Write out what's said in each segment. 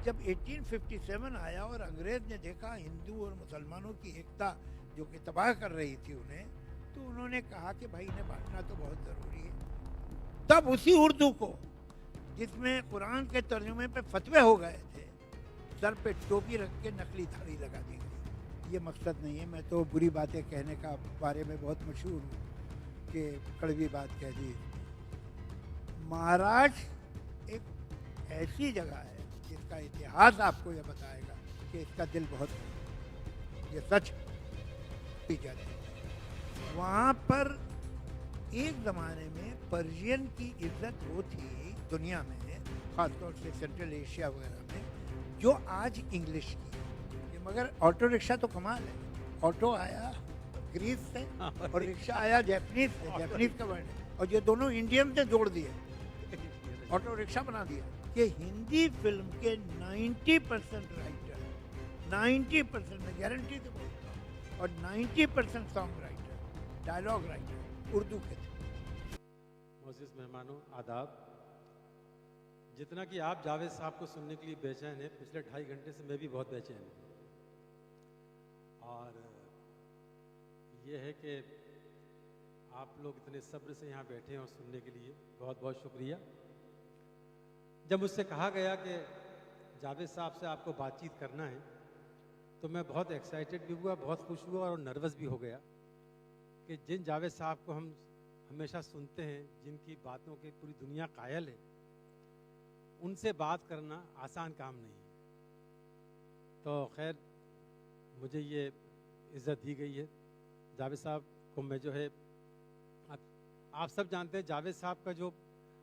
जब 1857 आया और अंग्रेज ने देखा हिंदू और मुसलमानों की एकता जो कि तबाह कर रही थी उन्हें, तो उन्होंने कहा कि भाई इन्हें बांटना तो बहुत ज़रूरी है। तब उसी उर्दू को जिसमें कुरान के तर्जुमे पे फतवे हो गए थे, सर पे टोपी रख के नकली दाढ़ी लगा दी गई। ये मकसद नहीं है, मैं तो बुरी बातें कहने का बारे में बहुत मशहूर हूँ कि कड़वी बात कह दी। महाराष्ट्र एक ऐसी जगह है जिसका इतिहास आपको यह बताएगा कि इसका दिल बहुत बड़ा है। ये सच की जाती है। वहाँ पर एक ज़माने में पर्शियन की इज्जत वो थी दुनिया में, ख़ासतौर से सेंट्रल एशिया वगैरह में, जो आज इंग्लिश की है। मगर ऑटो रिक्शा तो कमाल है। ऑटो आया ग्रीस से और रिक्शा आया जापानीज से, जापानीज का वर्ड है, और ये दोनों इंडियन से जोड़ दिए, ऑटो रिक्शा बना दिया। कि हिंदी फिल्म के 90% राइटर, 90% में गारंटी से बोलता हूँ, और 90% song writer, dialogue writer Urdu के थे। मोअज़्ज़िज़ मेहमानों, आदाब। जितना कि आप जावेद साहब को सुनने के लिए बेचैन हैं, पिछले 2.5 घंटे से मैं भी बहुत बेचैन हूँ। और ये है कि आप लोग इतने सब्र से यहाँ बैठे हैं और सुनने के लिए बहुत बहुत शुक्रिया। जब मुझसे कहा गया कि जावेद साहब से आपको बातचीत करना है, तो मैं बहुत एक्साइटेड भी हुआ, बहुत खुश हुआ और नर्वस भी हो गया कि जिन जावेद साहब को हम हमेशा सुनते हैं, जिनकी बातों की पूरी दुनिया कायल है, उनसे बात करना आसान काम नहीं है। तो खैर मुझे ये इज़्ज़त दी गई है। जावेद साहब को मैं जो है, आप सब जानते हैं जावेद साहब का जो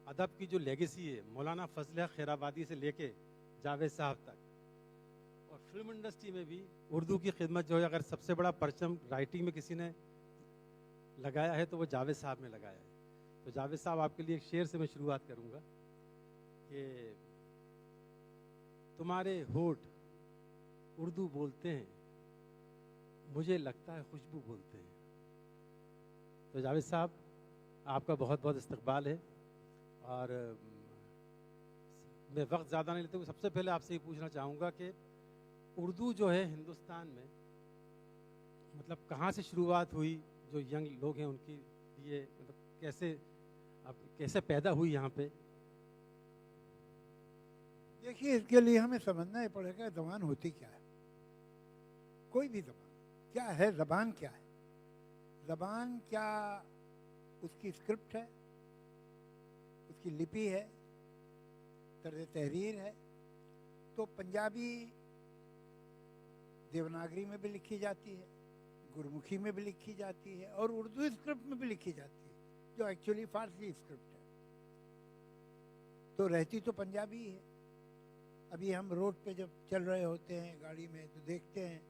अदब की जो लेगेसी है, मौलाना फजल खैराबादी से लेके जावेद साहब तक, और फिल्म इंडस्ट्री में भी उर्दू की खिदमत जो है, अगर सबसे बड़ा परचम राइटिंग में किसी ने लगाया है तो वो जावेद साहब ने लगाया है। तो जावेद साहब, आपके लिए एक शेर से मैं शुरुआत करूँगा कि तुम्हारे होठ उर्दू बोलते हैं, मुझे लगता है खुशबू बोलते हैं। तो जावेद साहब, आपका बहुत बहुत इस्तकबाल है। और मैं वक्त ज़्यादा नहीं लेते हुए सबसे पहले आपसे ये पूछना चाहूँगा कि उर्दू जो है हिंदुस्तान में, मतलब कहाँ से शुरुआत हुई, जो यंग लोग हैं उनकी लिए, मतलब कैसे पैदा हुई यहाँ पे? देखिए, इसके लिए हमें समझना ही पड़ेगा ज़बान होती क्या है। कोई भी ज़बान क्या है, ज़बान क्या है? ज़बान क्या उसकी स्क्रिप्ट है, उसकी लिपि है, तर्ज तहरीर है? तो पंजाबी देवनागरी में भी लिखी जाती है, गुरमुखी में भी लिखी जाती है, और उर्दू स्क्रिप्ट में भी लिखी जाती है, जो एक्चुअली फारसी स्क्रिप्ट है। तो रहती तो पंजाबी है। अभी हम रोड पे जब चल रहे होते हैं गाड़ी में, तो देखते हैं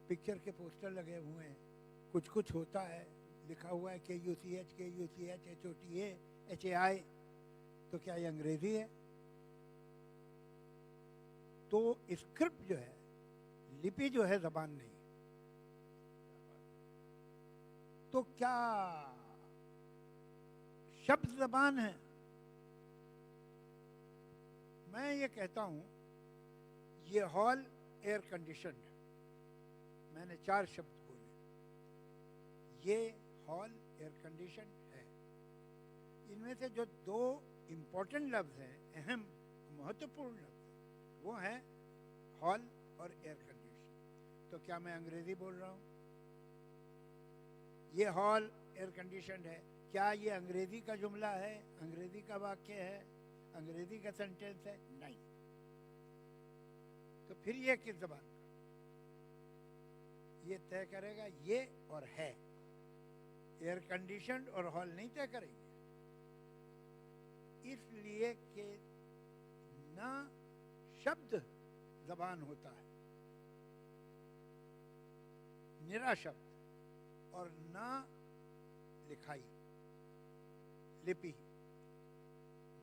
पिक्चर के पोस्टर लगे हुए हैं, कुछ कुछ होता है, लिखा हुआ है KUCH, HOTA, HAI। तो क्या ये अंग्रेजी है? तो स्क्रिप्ट जो है, लिपि जो है, ज़बान नहीं। तो क्या शब्द ज़बान है? मैं ये कहता हूँ, ये हॉल एयर कंडीशन्ड है। मैंने 4 शब्द बोले। ये हॉल एयर कंडीशन्ड है। इनमें से जो 2 इम्पोर्टेंट लफ्ज़ हैं, अहम महत्वपूर्ण लफ्ज़, वो हैं हॉल और एयर कंडीशन। तो क्या मैं अंग्रेज़ी बोल रहा हूँ? ये हॉल एयर कंडीशन्ड है, क्या ये अंग्रेज़ी का जुमला है, अंग्रेज़ी का वाक्य है, अंग्रेज़ी का सेंटेंस है? नहीं। तो फिर ये किस ज़बान का? ये तय करेगा ये और है। एयर कंडीशन्ड और हॉल नहीं तय करेंगे। इसलिए कि ना शब्द ज़बान होता है, निरा शब्द, और ना लिखाई, लिपि।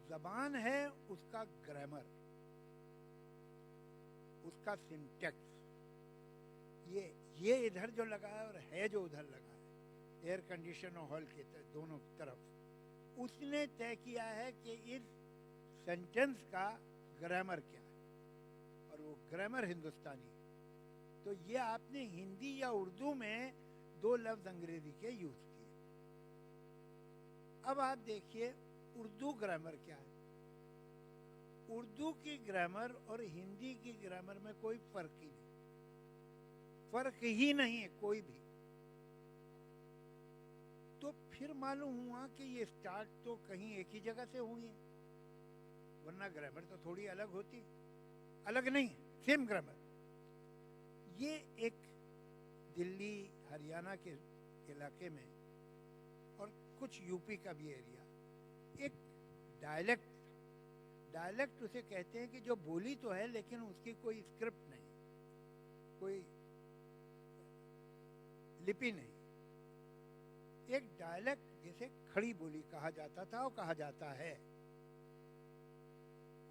ज़बान है उसका ग्रामर, उसका सिंटैक्स। ये इधर जो लगा है और है जो उधर लगा है, एयर कंडीशन और हॉल के दोनों तरफ, उसने तय किया है कि इस सेंटेंस का ग्रामर क्या है। और ग्रामर हिंदुस्तानी। तो ये आपने हिंदी या उर्दू में 2 लफ्ज अंग्रेजी के यूज किए। अब आप देखिए उर्दू ग्रामर क्या है। उर्दू की ग्रामर और हिंदी की ग्रामर में कोई फर्क ही नहीं, फर्क ही नहीं है कोई भी। तो फिर मालूम हुआ कि ये स्टार्ट तो कहीं एक ही जगह से हुई है, वरना ग्रामर तो थोड़ी अलग होती, अलग नहीं, सेम ग्रामर। ये एक दिल्ली हरियाणा के इलाके में और कुछ यूपी का भी एरिया, एक डायलेक्ट उसे कहते हैं कि जो बोली तो है लेकिन उसकी कोई स्क्रिप्ट नहीं, कोई लिपि नहीं। एक डायलेक्ट जिसे खड़ी बोली कहा जाता था और कहा जाता है।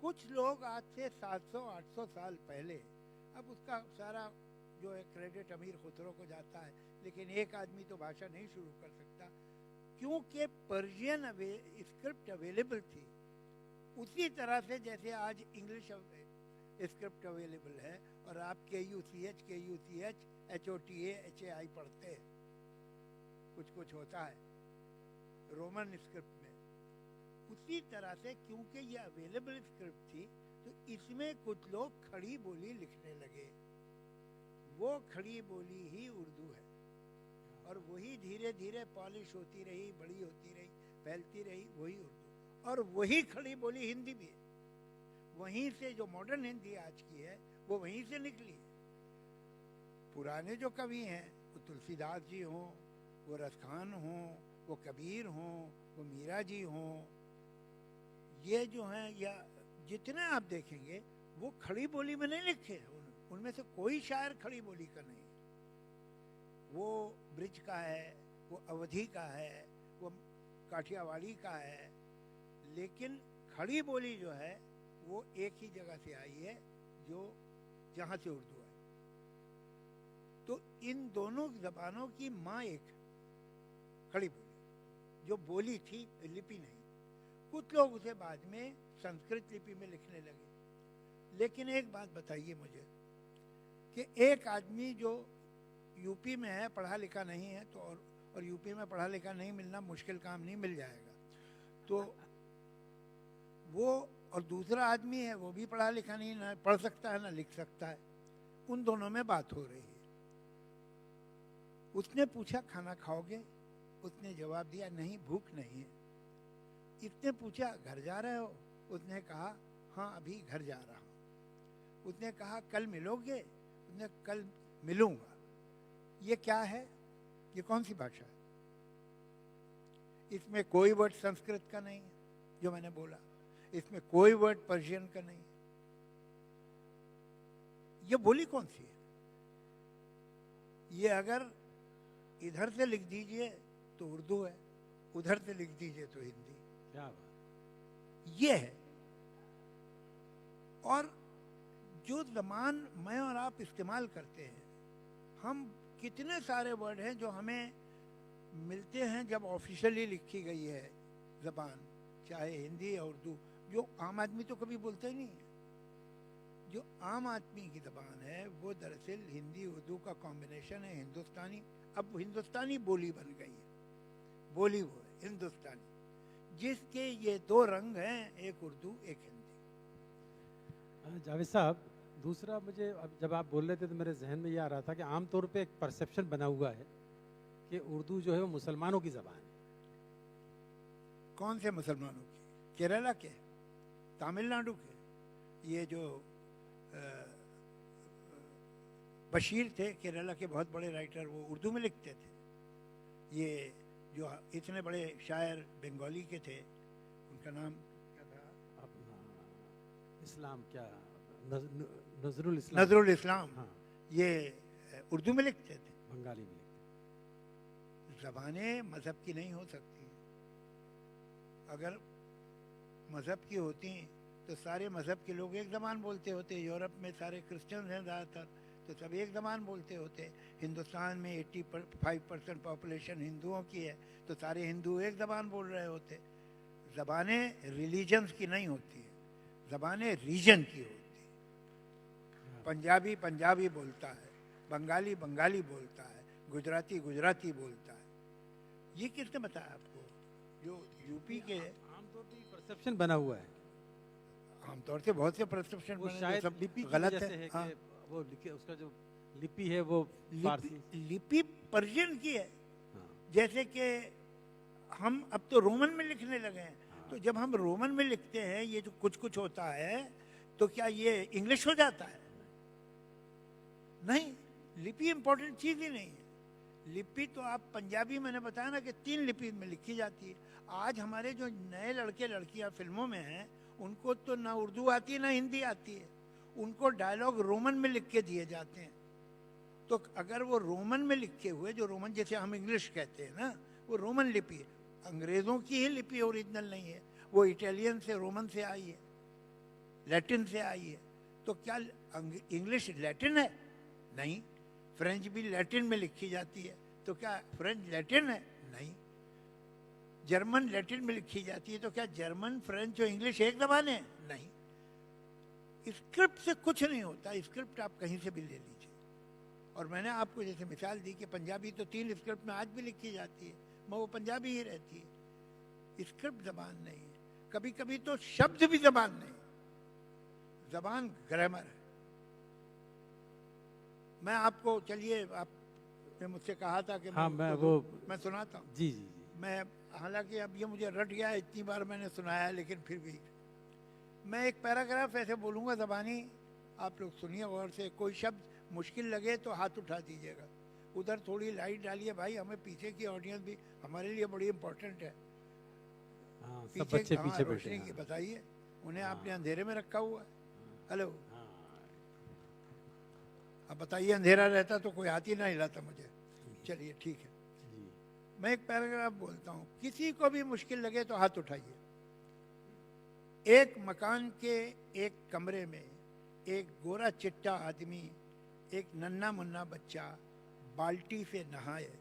कुछ लोग आज से 700-800 साल पहले, अब उसका सारा जो है क्रेडिट अमीर खुसरो को जाता है, लेकिन एक आदमी तो भाषा नहीं शुरू कर सकता, क्योंकि पर्शियन स्क्रिप्ट अवेलेबल थी। उसी तरह से जैसे आज इंग्लिश स्क्रिप्ट अवेलेबल है और आप KUCH HOTA HAI पढ़ते हैं, कुछ होता है रोमन स्क्रिप्ट में। उसी तरह से क्योंकि ये अवेलेबल स्क्रिप्ट थी तो इसमें कुछ लोग खड़ी बोली लिखने लगे। वो खड़ी बोली ही उर्दू है और वही धीरे धीरे पॉलिश होती रही, बड़ी होती रही, फैलती रही, वही उर्दू। और वही खड़ी बोली हिंदी भी है। वहीं से जो मॉडर्न हिंदी आज की है वो वहीं से निकली है। पुराने जो कवि हैं, वो तुलसीदास जी हों, वो रसखान हों, वो कबीर हों, वो मीरा जी हों, ये जो हैं या जितने आप देखेंगे वो खड़ी बोली में नहीं लिखे। उनमें से कोई शायर खड़ी बोली का नहीं, वो ब्रिज का है, वो अवधी का है, वो काठियावाड़ी का है, लेकिन खड़ी बोली जो है वो एक ही जगह से आई है, जो जहाँ से उर्दू है। तो इन दोनों जबानों की माँ एक खड़ी बोली, जो बोली थी, लिपि नहीं। कुछ लोग उसे बाद में संस्कृत लिपि में लिखने लगे। लेकिन एक बात बताइए मुझे कि एक आदमी जो यूपी में है, पढ़ा लिखा नहीं है, तो और यूपी में पढ़ा लिखा नहीं मिलना मुश्किल काम नहीं, मिल जाएगा। तो वो और दूसरा आदमी है, वो भी पढ़ा लिखा नहीं, ना पढ़ सकता है ना लिख सकता है। उन दोनों में बात हो रही है। उसने पूछा खाना खाओगे? उसने जवाब दिया नहीं, भूख नहीं है। इसने पूछा घर जा रहे हो? उसने कहा हाँ अभी घर जा रहा हूँ। उसने कहा कल मिलोगे? उसने कल मिलूंगा। ये क्या है? ये कौन सी भाषा है? इसमें कोई वर्ड संस्कृत का नहीं है जो मैंने बोला, इसमें कोई वर्ड पर्शियन का नहीं है। ये बोली कौन सी है? ये अगर इधर से लिख दीजिए तो उर्दू है, उधर से लिख दीजिए तो हिंदी। क्या बात? ये है। और जो ज़बान मैं और आप इस्तेमाल करते हैं, हम कितने सारे वर्ड हैं जो हमें मिलते हैं जब ऑफिशियली लिखी गई है ज़बान, चाहे हिंदी या उर्दू, जो आम आदमी तो कभी बोलता ही नहीं है। जो आम आदमी की ज़बान है वो दरअसल हिंदी उर्दू का कॉम्बिनेशन है, हिंदुस्तानी। अब हिंदुस्तानी बोली बन गई है, बोली वो है हिंदुस्तानी, जिसके ये 2 रंग हैं, एक उर्दू एक हिंदी। जावेद साहब, दूसरा मुझे अब जब आप बोल रहे थे तो मेरे जहन में ये आ रहा था कि आमतौर पे एक परसेप्शन बना हुआ है कि उर्दू जो है वो मुसलमानों की ज़बान है। कौन से मुसलमानों की? केरला के, तमिलनाडु के? ये जो बशीर थे केरला के बहुत बड़े राइटर, वो उर्दू में लिखते थे। ये जो इतने बड़े शायर बंगाली के थे, उनका नाम क्या था? अपना इस्लाम क्या, नजरुल इस्लाम। नजरुल इस्लाम। हाँ, ये उर्दू में लिखते थे। बंगाली में लिखते। ज़बानें मज़हब की नहीं हो सकती। अगर मज़हब की होती तो सारे मज़हब के लोग एक ज़बान बोलते होते। यूरोप में सारे क्रिश्चियन हैं ज़्यादातर, तो सब एक ज़बान बोलते होते। हिंदुस्तान में 85% पॉपुलेशन हिंदुओं की है, तो सारे हिंदू एक ज़बान बोल रहे होते। ज़बानें रिलीजन्स की नहीं होती है, ज़बानें रीजन की होती है। पंजाबी पंजाबी बोलता है, बंगाली बंगाली बोलता है, गुजराती गुजराती बोलता है। ये किसने बताया आपको? जो यूपी के आमतौर पर परसेप्शन बना हुआ है, आमतौर से बहुत से परसेप्शन वो बने शायद जो सब लिपि की गलत वजह से है हाँ। कि वो लिखे, उसका जो लिपि है वो फारसी। लिपि पर्शियन की है। हाँ, जैसे कि हम अब तो रोमन में लिखने लगे हैं, तो जब हम रोमन में लिखते हैं ये जो कुछ कुछ होता है, तो क्या ये इंग्लिश हो जाता है? नहीं, लिपि इंपॉर्टेंट चीज ही नहीं है। लिपि तो आप पंजाबी, मैंने बताया ना कि 3 लिपि में लिखी जाती है। आज हमारे जो नए लड़के लड़कियां फिल्मों में हैं, उनको तो ना उर्दू आती है ना हिंदी आती है, उनको डायलॉग रोमन में लिख के दिए जाते हैं। तो अगर वो रोमन में लिखे हुए, जो रोमन जैसे हम इंग्लिश कहते हैं ना, वो रोमन लिपि है, अंग्रेजों की ही लिपि ओरिजिनल नहीं है, वो इटालियन से रोमन से आई है, लैटिन से आई है। तो क्या इंग्लिश लैटिन है? नहीं। फ्रेंच भी लैटिन में लिखी जाती है, तो क्या फ्रेंच लैटिन है? नहीं। जर्मन लैटिन में लिखी जाती है, तो क्या जर्मन, फ्रेंच और इंग्लिश एक जबान है? नहीं। स्क्रिप्ट से कुछ नहीं होता, स्क्रिप्ट आप कहीं से भी ले लीजिए। और मैंने आपको जैसे मिसाल दी कि पंजाबी तो 3 स्क्रिप्ट में आज भी लिखी जाती है, मगर वो पंजाबी ही रहती है, स्क्रिप्ट जबान नहीं है। कभी कभी तो शब्द भी जबान नहीं, जबान ग्रामर है। मैं आपको, चलिए, आपने मुझसे कहा था कि हाँ, मैं सुनाता हूँ। जी जी जी। मैं, हालांकि अब ये मुझे रट गया है, इतनी बार मैंने सुनाया है, लेकिन फिर भी मैं एक पैराग्राफ ऐसे बोलूँगा ज़बानी, आप लोग सुनिए गौर से। कोई शब्द मुश्किल लगे तो हाथ उठा दीजिएगा। उधर थोड़ी लाइट डालिए भाई, हमें पीछे की ऑडियंस भी हमारे लिए बड़ी इंपॉर्टेंट है। हाँ, सब बच्चे पीछे बैठे रोशनी की हैं। बताइए, उन्हें आपने अंधेरे में रखा हुआ है। हेलो, हाँ, अब बताइए, अंधेरा रहता तो कोई हाथ ही ना हिलाता मुझे। चलिए ठीक है, जी। मैं एक पैराग्राफ बोलता हूँ। किसी को भी मुश्किल लगे तो हाथ उठाइए। एक मकान के एक कमरे में एक गोरा चिट्टा आदमी, एक नन्हा मुन्ना बच्चा बाल्टी से नहाए।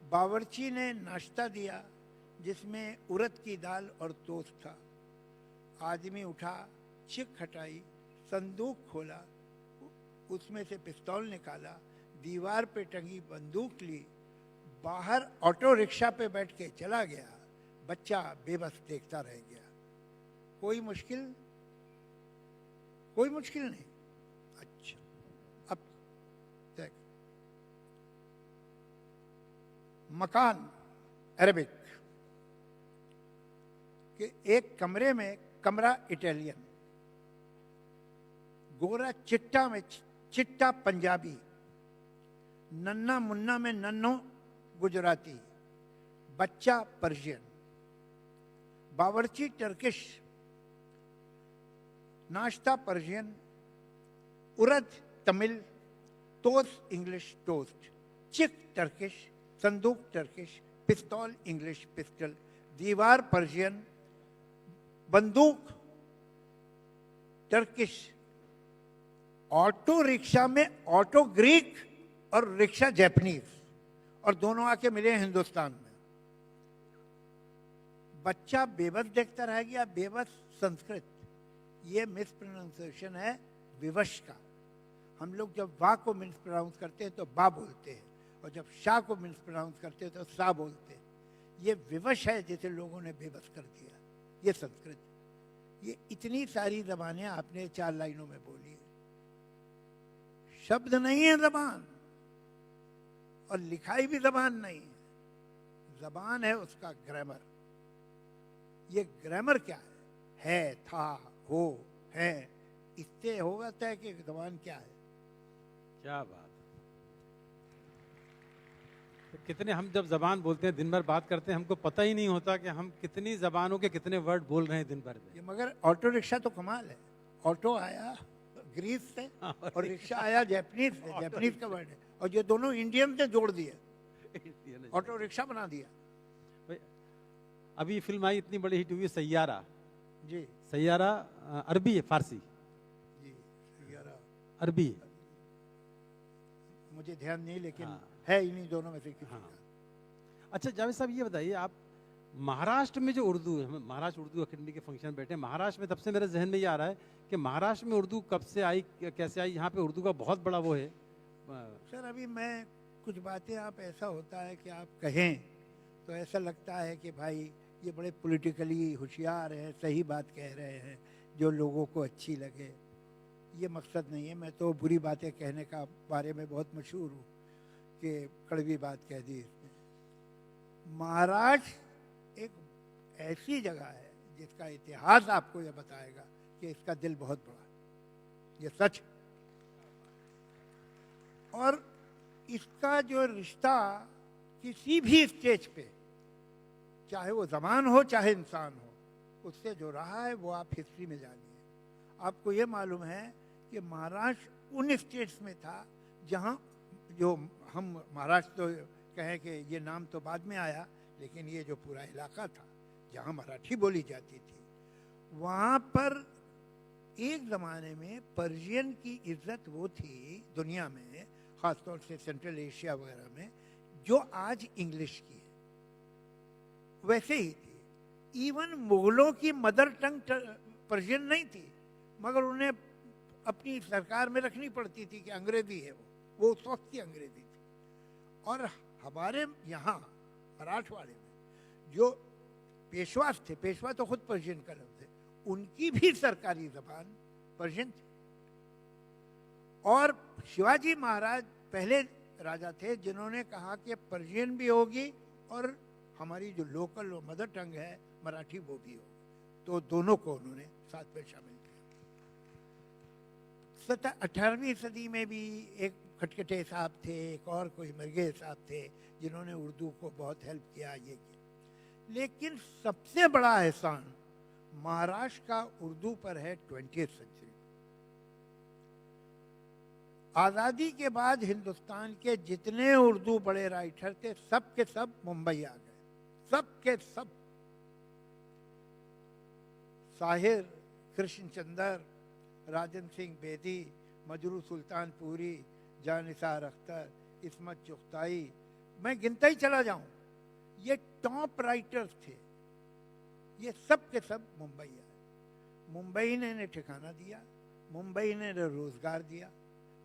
बावर्ची ने नाश्ता दिया जिसमें उड़द की दाल और टोस्ट था। आदमी उठा, चिक हटाई, संदूक खोला, उसमें से पिस्तौल निकाला, दीवार पे टंगी बंदूक ली, बाहर ऑटो रिक्शा पे बैठ के चला गया। बच्चा बेबस देखता रह गया। कोई मुश्किल? कोई मुश्किल नहीं। अच्छा, अब देख, मकान अरबिक के एक कमरे में, कमरा इटालियन, गोरा चिट्टा में चिट्टा पंजाबी, नन्ना मुन्ना में नन्नो गुजराती, बच्चा पर्शियन, बावर्ची टर्किश, नाश्ता पर्शियन, उड़द तमिल, टोस्ट इंग्लिश टोस्ट, चिक टर्किश, संदूक टर्किश, पिस्तौल इंग्लिश पिस्टल, दीवार पर्शियन, बंदूक टर्किश, ऑटो रिक्शा में ऑटो ग्रीक और रिक्शा जैपनीज, और दोनों आके मिले हिंदुस्तान में। बच्चा बेबस देखता रह गया। बेबस संस्कृत, ये मिस प्रोनाउंसिएशन है विवश का। हम लोग जब वाह को मिस प्रोनाउंस करते हैं तो बा बोलते हैं, और जब शाह को मिस प्रोनाउंस करते हैं तो सा बोलते हैं। ये विवश है, जैसे लोगों ने बेबस कर दिया। ये संस्कृत, ये इतनी सारी जबानें आपने 4 लाइनों में बोली है। शब्द नहीं है जबान, और लिखाई भी जबान नहीं है। जबान है उसका ग्रामर। ये ग्रामर क्या है? था, हो, है, इससे होगा तय कि जबान क्या है। क्या बात। तो कितने हम जब जबान बोलते हैं, दिन भर बात करते हैं, हमको पता ही नहीं होता कि हम कितनी जबानों के कितने वर्ड बोल रहे हैं दिन भर में। ये मगर ऑटो रिक्शा तो कमाल है। ऑटो आया ग्रीस से और रिक्शा आया जापानीज से। जापानीज का वर्ड है, और ये दोनों इंडियन से जोड़ दिए, ऑटो रिक्शा बना दिया। अभी फिल्म आई, इतनी बड़ी हिट हुई, सैयारा। जी, सैयारा अरबी है, फारसी? जी, सैयारा अरबी है। मुझे ध्यान नहीं, लेकिन हाँ। है इन्हीं दोनों में से किसी हाँ। का। अच्छा जावेद साहब, ये बताइए, आप महाराष्ट्र में जो उर्दू है, हम महाराष्ट्र उर्दू अकेडमी के फंक्शन बैठे हैं, महाराष्ट्र में तब से मेरे जहन में ये आ रहा है कि महाराष्ट्र में उर्दू कब से आई, कैसे आई, यहाँ पे उर्दू का बहुत बड़ा वो है। सर अभी मैं कुछ बातें आप ऐसा होता है कि आप कहें तो ऐसा लगता है कि भाई ये बड़े पॉलिटिकली होशियार हैं, सही बात कह रहे हैं जो लोगों को अच्छी लगे। ये मकसद नहीं है, मैं तो बुरी बातें कहने का बारे में बहुत मशहूर हूँ कि कड़वी बात कह दी इसने। महाराष्ट्र एक ऐसी जगह है जिसका इतिहास आपको ये बताएगा कि इसका दिल बहुत बड़ा है, ये सच। और इसका जो रिश्ता किसी भी स्टेज पे, चाहे वो ज़बान हो चाहे इंसान हो, उससे जो रहा है वो आप हिस्ट्री में जानिए। आपको ये मालूम है कि महाराष्ट्र उन स्टेट्स में था जहाँ, जो हम महाराष्ट्र तो कहें कि ये नाम तो बाद में आया, लेकिन ये जो पूरा इलाका था जहाँ मराठी बोली जाती थी, वहाँ पर एक ज़माने में पर्शियन की इज्जत वो थी दुनिया में, ख़ासतौर से सेंट्रल एशिया वगैरह में, जो आज इंग्लिश की है वैसे ही थी। इवन मुगलों की मदर टंग पर्शियन नहीं थी, मगर उन्हें अपनी सरकार में रखनी पड़ती थी कि अंग्रेजी है वो उस वक्त की अंग्रेजी थी। और हमारे यहाँ मराठवाड़े में जो पेशवा थे, पेशवा तो खुद पर्शियन का लफ्ज़ है, उनकी भी सरकारी ज़बान पर्शियन थी। और शिवाजी महाराज पहले राजा थे जिन्होंने कहा कि पर्शियन भी होगी और हमारी जो लोकल मदर टंग है मराठी वो भी होगी। तो दोनों को उन्होंने साथ में शामिल किया। 18वीं सदी में भी एक खटखटे साहब थे, एक और कोई मरगे साहब थे जिन्होंने उर्दू को बहुत हेल्प किया, ये किया। लेकिन सबसे बड़ा एहसान महाराष्ट्र का उर्दू पर है 20वीं सदी। आज़ादी के बाद हिंदुस्तान के जितने उर्दू बड़े राइटर थे सब के सब मुंबई आ गए, सब के सब। साहिर, कृष्णचंद्र, राजेंद्र सिंह बेदी, मजरू सुल्तानपुरी, जानिसार अख्तर, इस्मत चुगताई, मैं गिनता ही चला जाऊं, ये टॉप राइटर्स थे। ये सब के सब मुंबई आए। मुंबई ने इन्हें ठिकाना दिया, मुंबई ने रोजगार दिया।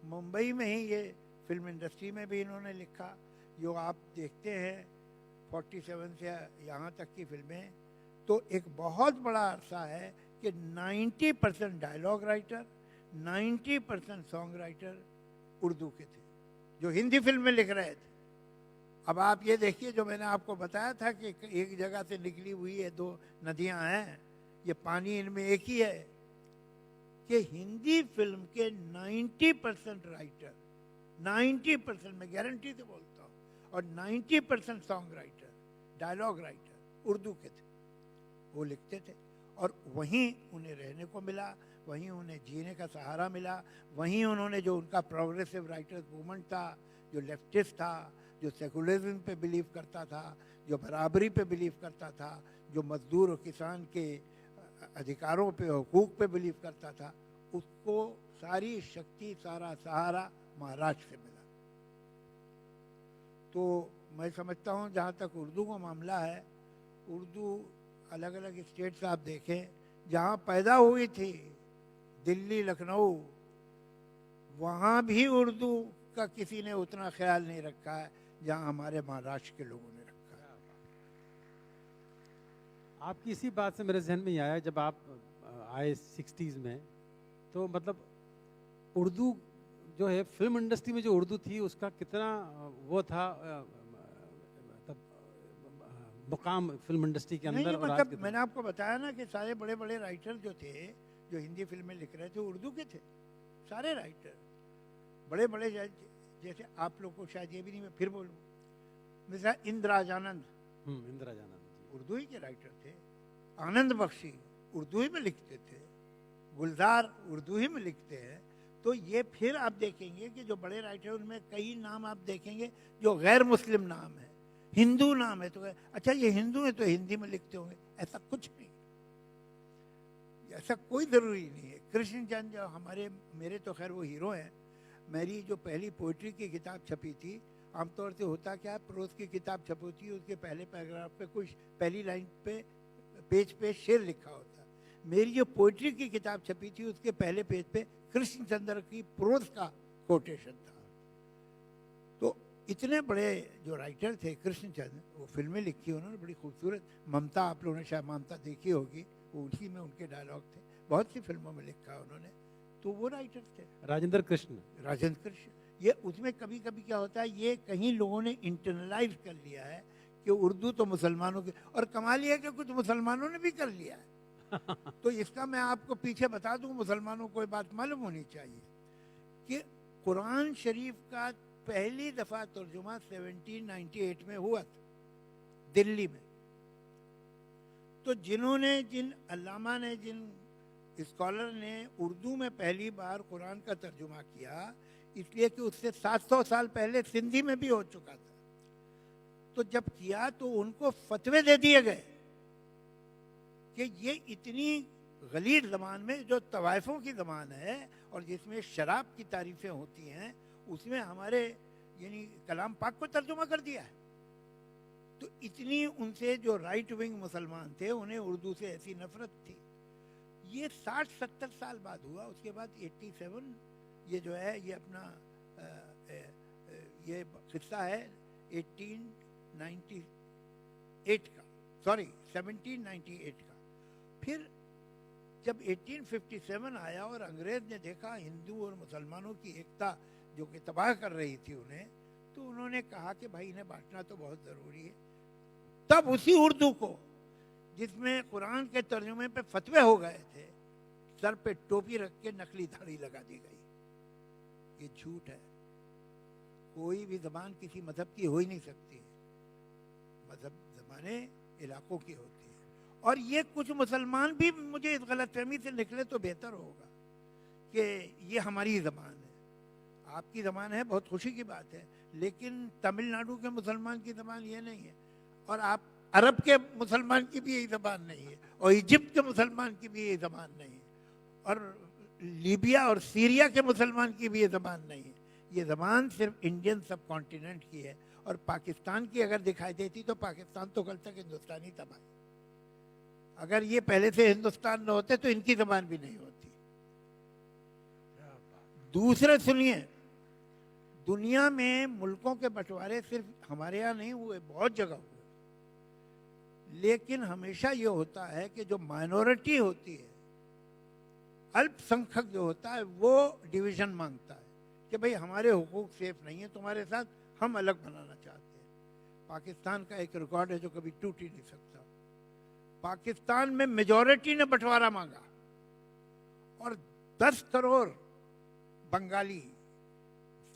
मुंबई में ही ये फिल्म इंडस्ट्री में भी इन्होंने लिखा, जो आप देखते हैं 47 से यहाँ तक की फिल्में, तो एक बहुत बड़ा अरसा है कि 90% dialogue writer, 90% song writer Urdu के थे जो हिंदी फिल्म में लिख रहे थे। अब आप ये देखिए, जो मैंने आपको बताया था कि एक जगह से निकली हुई है, दो नदियां हैं, ये पानी इनमें एक ही है, कि हिंदी फिल्म के 90% राइटर, 90% मैं गारंटी से बोलता हूँ, और 90% song writer, dialogue writer Urdu के थे। वो लिखते थे और वहीं उन्हें रहने को मिला, वहीं उन्हें जीने का सहारा मिला। वहीं उन्होंने जो उनका प्रोग्रेसिव राइटर्स मूवमेंट था, जो लेफ्टिस्ट था, जो सेकुलरिज्म पे बिलीव करता था, जो बराबरी पे बिलीव करता था, जो मजदूर और किसान के अधिकारों पे, हुकूक पे बिलीव करता था, उसको सारी शक्ति, सारा सहारा महाराष्ट्र से मिला। तो मैं समझता हूँ जहाँ तक उर्दू का मामला है, उर्दू अलग अलग स्टेट्स आप देखें, जहाँ पैदा हुई थी, दिल्ली, लखनऊ, वहाँ भी उर्दू का किसी ने उतना ख्याल नहीं रखा है जहाँ हमारे महाराष्ट्र के लोगों ने रखा है। आपकी इसी बात से मेरे जहन में ही आया, जब आप आए 60s में, तो मतलब उर्दू जो है फिल्म इंडस्ट्री में जो उर्दू थी उसका कितना वो था, मतलब मुकाम फिल्म इंडस्ट्री के अंदर। और मतलब मैंने आपको बताया ना कि सारे बड़े बड़े राइटर जो थे, जो हिंदी फिल्में लिख रहे थे, उर्दू के थे। सारे राइटर बड़े बड़े, जैसे आप लोग को शायद ये भी नहीं, मैं फिर बोलूँ, मिसाल इंद्राजानंद, इंद्राजानंद उर्दू ही के राइटर थे। आनंद बख्शी उर्दू ही में लिखते थे, गुलजार उर्दू ही में लिखते हैं। तो ये फिर आप देखेंगे कि जो बड़े राइटर, उनमें कई नाम आप देखेंगे जो गैर मुस्लिम नाम है, हिंदू नाम है, तो अच्छा ये हिंदू है तो हिंदी में लिखते होंगे, ऐसा कुछ नहीं, ऐसा कोई ज़रूरी नहीं है। कृष्णचंद्र जो हमारे, मेरे तो खैर वो हीरो हैं। मेरी जो पहली पोइट्री की किताब छपी थी, आमतौर से होता क्या है, प्रोज की किताब छप होती है, उसके पहले पैराग्राफ पे कुछ पहली लाइन पे पेज पे शेर लिखा होता है। मेरी जो पोइट्री की किताब छपी थी उसके पहले पेज पे कृष्णचंद्र की प्रोज का कोटेशन था। तो इतने बड़े जो राइटर थे कृष्णचंद्र, वो फिल्में लिखी उन्होंने बड़ी खूबसूरत। ममता, आप लोगों ने शायद ममता देखी होगी, वो उसी में उनके डायलॉग थे, बहुत सी फिल्मों में लिखा उन्होंने। तो वो राइटर थे राजेंद्र कृष्ण। राजेंद्र कृष्ण। ये उसमें कभी कभी क्या होता है, ये कहीं लोगों ने इंटरनलाइज कर लिया है कि उर्दू तो मुसलमानों की, और कमाल ये है कि कुछ मुसलमानों ने भी कर लिया है। तो इसका मैं आपको पीछे बता दूं, मुसलमानों को ये बात मालूम होनी चाहिए कि कुरान शरीफ का पहली दफा तर्जुमा 1798 में हुआ था दिल्ली में। तो जिन अल्लामा ने, जिन स्कॉलर ने उर्दू में पहली बार कुरान का तर्जुमा किया, इसलिए कि उससे 700 साल पहले सिंधी में भी हो चुका था, तो जब किया तो उनको फतवे दे दिए गए कि ये इतनी गलीज ज़बान में, जो तवाइफों की ज़बान है और जिसमें शराब की तारीफ़ें होती हैं, उसमें हमारे यानी कलाम पाक को तर्जुमा कर दिया है। तो इतनी उनसे जो राइट विंग मुसलमान थे, उन्हें उर्दू से ऐसी नफरत थी। ये 60-70 साल बाद हुआ। उसके बाद 87 ये जो है, ये अपना ये किस्सा है 1898 का, सॉरी 1798 का। फिर जब 1857 आया और अंग्रेज ने देखा हिंदू और मुसलमानों की एकता जो कि तबाह कर रही थी उन्हें, तो उन्होंने कहा कि भाई इन्हें बांटना तो बहुत ज़रूरी है। तब उसी उर्दू को, जिसमें कुरान के तर्जुमे पे फतवे हो गए थे, सर पे टोपी रख के नकली दाढ़ी लगा दी गई। ये झूठ है। कोई भी ज़बान किसी मजहब की हो ही नहीं सकती। मजहब ज़बानें इलाकों की होती है। और ये कुछ मुसलमान भी मुझे इस गलतफहमी से निकले तो बेहतर होगा कि ये हमारी ज़बान है। आपकी ज़बान है, बहुत खुशी की बात है, लेकिन तमिलनाडु के मुसलमान की ज़बान ये नहीं है, और आप अरब के मुसलमान की भी यही ज़बान नहीं है, और इजिप्ट के मुसलमान की भी यही ज़बान नहीं है, और लीबिया और सीरिया के मुसलमान की भी ये ज़बान नहीं है। ये ज़बान सिर्फ इंडियन सब कॉन्टिनेंट की है। और पाकिस्तान की अगर दिखाई देती तो पाकिस्तान तो कल तक हिंदुस्तानी था भाई। अगर ये पहले से हिंदुस्तान न होते तो इनकी ज़बान भी नहीं होती। दूसरे सुनिए, दुनिया में मुल्कों के बंटवारे सिर्फ हमारे यहाँ नहीं हुए, बहुत जगह हुए, लेकिन हमेशा ये होता है कि जो माइनॉरिटी होती है, अल्पसंख्यक जो होता है, वो डिवीज़न मांगता है कि भाई हमारे हुकूक सेफ नहीं है तुम्हारे साथ, हम अलग बनाना चाहते हैं। पाकिस्तान का एक रिकॉर्ड है जो कभी टूट ही नहीं सकता। पाकिस्तान में मेजॉरिटी ने बंटवारा मांगा और 10 करोड़ बंगाली,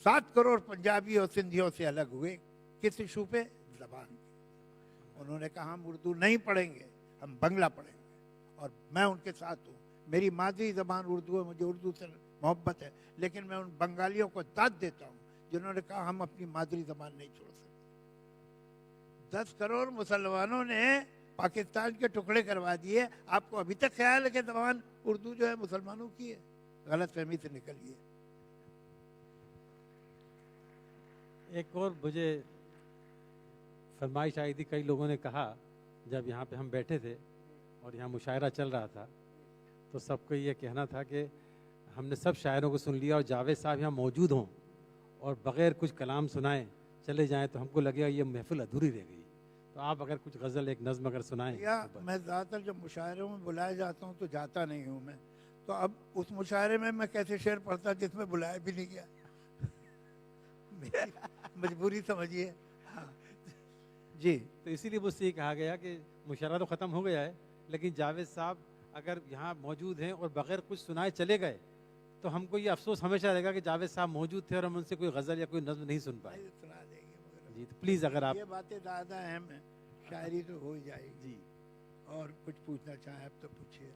7 करोड़ पंजाबी और सिंधियों से अलग हुए। किस इशू पे? ज़बान। उन्होंने कहा हम उर्दू नहीं पढ़ेंगे, हम बंगला पढ़ेंगे, और मैं उनके साथ हूँ। मेरी मादरी ज़बान उर्दू है, मुझे उर्दू से मोहब्बत है, लेकिन मैं उन बंगालियों को दाद देता हूँ जिन्होंने कहा हम अपनी मादरी ज़बान नहीं छोड़ सकते। 10 करोड़ मुसलमानों ने पाकिस्तान के टुकड़े करवा दिए। आपको अभी तक ख्याल है कि ज़बान उर्दू जो है मुसलमानों की है? गलत फहमी से निकलिए। एक और मुझे फरमाइश आई थी, कई लोगों ने कहा जब यहाँ पे हम बैठे थे और यहाँ मुशायरा चल रहा था, तो सबको ये कहना था कि हमने सब शायरों को सुन लिया और जावेद साहब यहाँ मौजूद हों और बग़ैर कुछ कलाम सुनाए चले जाएं तो हमको लगेगा ये महफिल अधूरी रह गई। तो आप अगर कुछ गज़ल, एक नज़्म अगर सुनाएं। या मैं ज़्यादातर जब मुशायरों में बुलाया जाता हूँ तो जाता नहीं हूँ मैं, तो अब उस मुशायरे में मैं कैसे शेर पढ़ता जिसमें बुलाया भी नहीं गया। मेरी मजबूरी समझिए। हाँ जी। तो इसीलिए मुझसे ये कहा गया कि मुशायरा तो ख़त्म हो गया है, लेकिन जावेद साहब अगर यहाँ मौजूद हैं और बग़ैर कुछ सुनाए चले गए तो हमको ये अफसोस हमेशा रहेगा कि जावेद साहब मौजूद थे और हम उनसे कोई गज़ल या कोई नज़्म नहीं सुन पाए। सुना देंगे मगर जी, तो प्लीज़ अगर आप, ये बातें ज़्यादा अहम है, शायरी तो हो ही जाएगी जी, और कुछ पूछना चाहें आप तो पूछिए।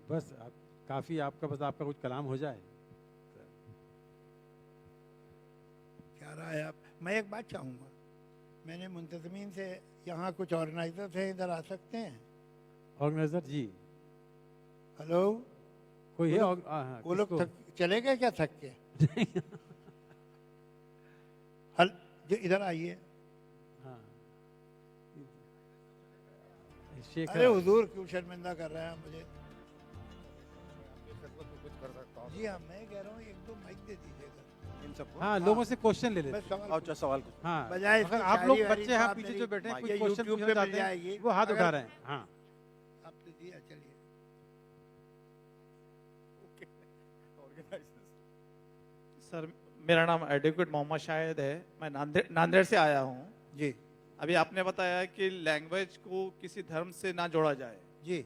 बस आप काफ़ी, आपका बस आपका कुछ कलाम हो जाए। क्या राय आप? मैं एक बात चाहूँगा, मैंने मुंतज़मीन से, यहाँ कुछ ऑर्गेनाइजर थे, इधर आ सकते हैं? ऑर्गेनाइजर जी, हेलो, कोई है? वो लोग चले गए क्या थक के? हल जो इधर आइए। हाँ अरे शेखर, हुजूर क्यों शर्मिंदा कर रहे हैं मुझे? आपकी खिदमत में कुछ कर सकता हूँ जी हाँ, मैं कह रहा हूँ एक दो माइक दे दीजिएगा। इन सबको। हाँ लोगों से क्वेश्चन ले मैं लेते हैं। सवाल अच्छा सवाल कुछ हाँ बजाय अगर इसके आप लोग शायरी वारी बच्चे तो हैं आप पीछे मेरी जो बैठे हैं कुछ ये क्वेश्चन YouTube पूछना पे मिल चाहते जाएगी। हैं वो हाथ अगर- उठा रहे हैं। हाँ आप दीजिए, चलिए। सर मेरा नाम एडवोकेट मोहम्मद शाहिद है। मैं नांदेड़ से आया हूँ। जी अभी आपने बताया कि लैंग्वेज को किसी धर्म से ना जोड़ा जाए, जी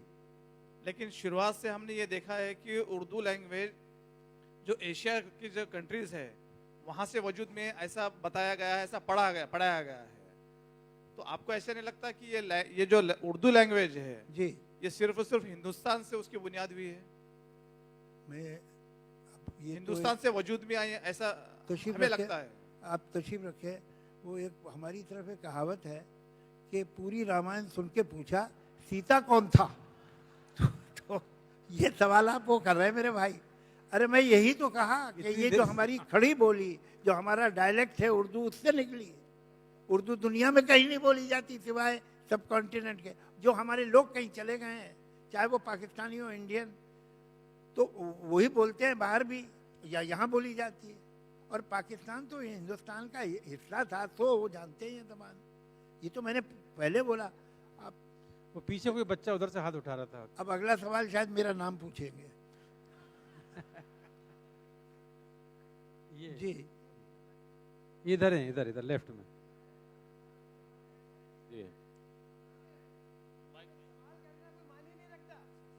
लेकिन शुरुआत से हमने ये देखा है कि उर्दू लैंग्वेज जो एशिया की जो कंट्रीज है वहाँ से वजूद में ऐसा बताया गया है, ऐसा पढ़ाया गया है। तो आपको ऐसा नहीं लगता कि ये जो उर्दू लैंग्वेज है जी ये सिर्फ और सिर्फ हिंदुस्तान से उसकी बुनियाद हुई है, मैं अब ये हिंदुस्तान से वजूद में आई है, ऐसा तशरीफ हमें रखे। लगता है। आप तशरीफ रखे। वो एक हमारी तरफ एक कहावत है कि पूरी रामायण सुन के पूछा सीता कौन था। तो ये सवाल आप वो कर रहे हैं मेरे भाई। अरे मैं यही तो कहा कि ये जो हमारी खड़ी बोली, जो हमारा डायलेक्ट है उर्दू, उससे निकली। उर्दू दुनिया में कहीं नहीं बोली जाती सिवाय सब कॉन्टिनेंट के। जो हमारे लोग कहीं चले गए हैं, चाहे वो पाकिस्तानी हो, इंडियन, तो वही बोलते हैं बाहर भी, या यहाँ बोली जाती है। और पाकिस्तान तो हिंदुस्तान का हिस्सा था, तो वो जानते हैं ये जबान। ये तो मैंने पहले बोला। अब वो पीछे कोई बच्चा उधर से हाथ उठा रहा था। अब अगला सवाल शायद मेरा नाम पूछेंगे। ये जी इधर है, इधर इधर लेफ्ट में। जी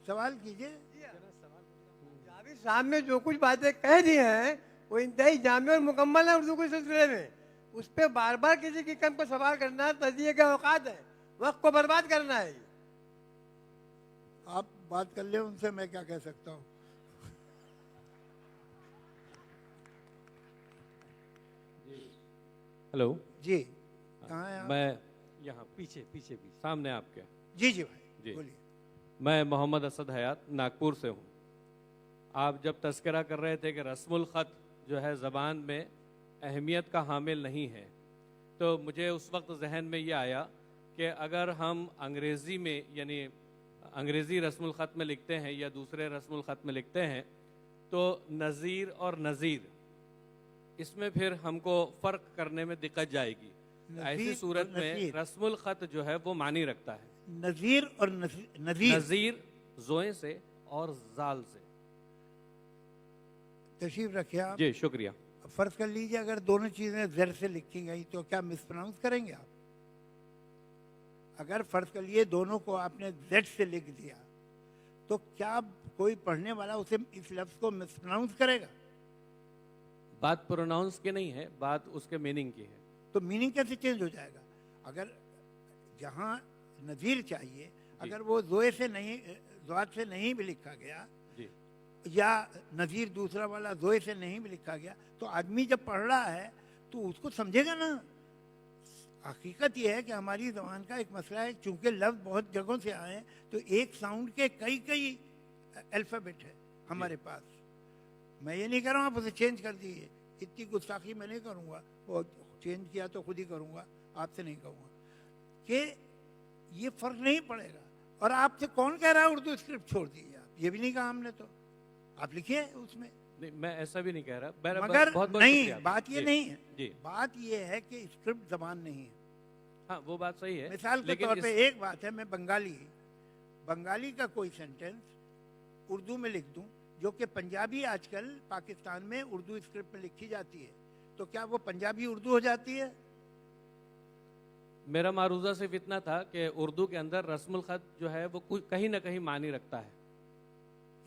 सवाल कीजिए। जावेद साहब ने जो कुछ बातें कह दी हैं वो इंतहाई जामे और मुकम्मल है उर्दू के सिलसिले में। उस पर बार बार किसी की कम को सवाल करना तजिए का औकात है, वक्त को बर्बाद करना है। आप बात कर ले उनसे, मैं क्या कह सकता हूँ। हेलो। जी कहाँ हैं आप? मैं यहाँ पीछे पीछे भी सामने आपके। जी जी भाई जी। बोलिए। मैं मोहम्मद असद हयात नागपुर से हूँ। आप जब तस्करा कर रहे थे कि रस्मुल ख़त जो है ज़बान में अहमियत का हामिल नहीं है, तो मुझे उस वक्त जहन में ये आया कि अगर हम अंग्रेज़ी में यानी अंग्रेज़ी रस्मुल ख़त में लिखते हैं या दूसरे रस्मुल ख़त में लिखते हैं तो नज़ीर और नज़ीर इसमें फिर हमको फ़र्क करने में दिक्कत जाएगी। ऐसी नज़ीर सूरत और में नज़ीर। रस्मुल ख़त जो है वो मानी रखता है। नज़ीर और नज़ीर नज़ीर जोए से और जाल से। तशरीफ रखिए आप। जी शुक्रिया। फर्ज कर लीजिए अगर दोनों चीजें ज़र से लिखी गई तो क्या मिसप्रोनाउंस करेंगे आप? अगर फर्ज कर लिए दोनों को आपने जेड से लिख दिया तो क्या कोई पढ़ने वाला उसे इस लफ्ज को मिसप्रोनाउंस करेगा? बात प्रोनाउंस की नहीं है, बात उसके मीनिंग की है। तो मीनिंग कैसे चेंज हो जाएगा? अगर जहाँ नज़ीर चाहिए अगर वो जोए से नहीं, ज़ात से नहीं भी लिखा गया जी या नज़ीर दूसरा वाला जोए से नहीं भी लिखा गया तो आदमी जब पढ़ रहा है तो उसको समझेगा ना। हकीकत यह है कि हमारी ज़बान का एक मसला है, चूंकि लफ्ज़ बहुत जगहों से आए हैं तो एक साउंड के कई कई अल्फ़ाबेट है हमारे पास। मैं ये नहीं कह रहा हूँ आप उसे चेंज कर दीजिए, इतनी गुस्ताखी मैं नहीं करूँगा। वो चेंज किया तो खुद ही करूँगा, आपसे नहीं कहूँगा कि ये फ़र्क नहीं पड़ेगा। और आपसे कौन कह रहा है उर्दू स्क्रिप्ट छोड़ दीजिए? आप ये भी नहीं कहा हमने, तो आप लिखिए उसमें। नहीं, मैं ऐसा भी नहीं कह रहा। मगर बहुत नहीं, शुक्रिया। बात ये जी, नहीं है। जी बात ये है कि स्क्रिप्ट जबान नहीं है। हाँ वो बात सही है। मिसाल के लेकिन तौर पे एक बात है, मैं बंगाली का कोई सेंटेंस उर्दू में लिख दूं, जो कि पंजाबी आजकल पाकिस्तान में उर्दू स्क्रिप्ट में लिखी जाती है, तो क्या वो पंजाबी उर्दू हो जाती है? मेरा मारूजा सिर्फ इतना था कि उर्दू के अंदर रस्मुल ख़त जो है वो कहीं ना कहीं मानी रखता है।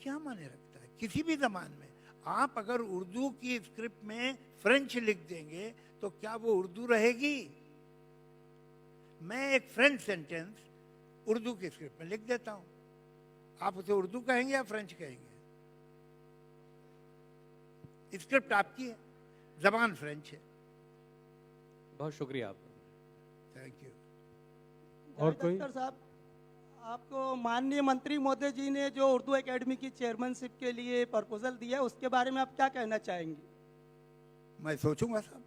क्या माने रखता है? किसी भी जबान में आप अगर उर्दू की स्क्रिप्ट में फ्रेंच लिख देंगे तो क्या वो उर्दू रहेगी? मैं एक फ्रेंच सेंटेंस उर्दू की स्क्रिप्ट में लिख देता हूं, आप उसे उर्दू कहेंगे या फ्रेंच कहेंगे? स्क्रिप्ट आपकी है, जबान फ्रेंच है। बहुत शुक्रिया आपका। Thank you. और कोई? अख्तर साहब, आपको माननीय मंत्री महोदय जी ने जो उर्दू एकेडमी की चेयरमैनशिप के लिए प्रपोजल दिया है उसके बारे में आप क्या कहना चाहेंगे? मैं सोचूंगा साहब,